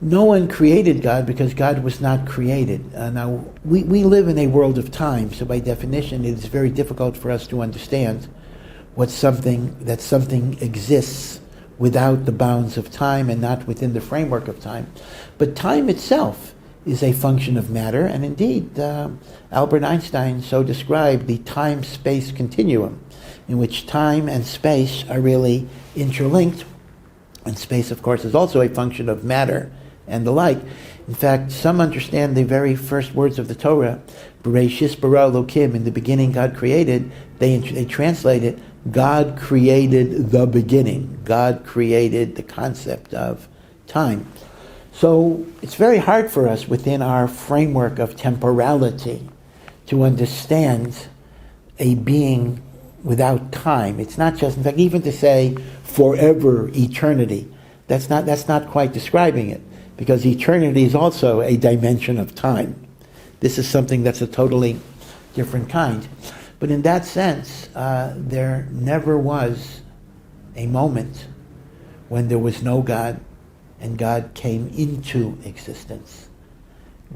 no one created God because God was not created. Now, we live in a world of time, so by definition it is very difficult for us to understand that something exists without the bounds of time and not within the framework of time. But time itself is a function of matter, and indeed, Albert Einstein so described the time-space continuum, in which time and space are really interlinked, and space, of course, is also a function of matter and the like. In fact, some understand the very first words of the Torah, Bereshis bara Elokim, in the beginning God created, they translate it, God created the beginning. God created the concept of time. So it's very hard for us within our framework of temporality to understand a being without time. It's not just, in fact, even to say forever, eternity, that's not quite describing it, because eternity is also a dimension of time. This is something that's a totally different kind. But in that sense, there never was a moment when there was no God and God came into existence.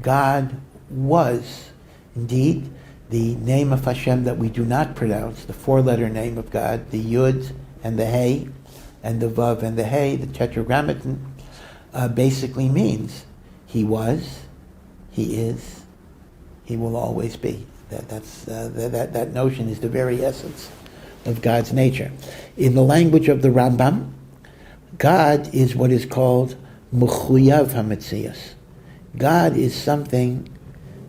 God was, indeed, the name of Hashem that we do not pronounce, the four-letter name of God, the Yud and the Hey, and the Vav and the Hey, the Tetragrammaton, basically means He was, He is, He will always be. That notion is the very essence of God's nature. In the language of the Rambam, God is what is called Mechuyav HaMetzias. God is something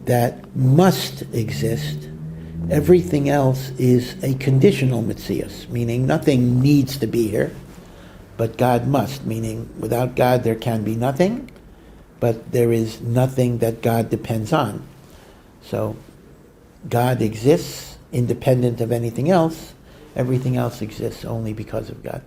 that must exist. Everything else is a conditional Metzias, meaning nothing needs to be here, but God must, meaning without God there can be nothing, but there is nothing that God depends on. So God exists independent of anything else. Everything else exists only because of God.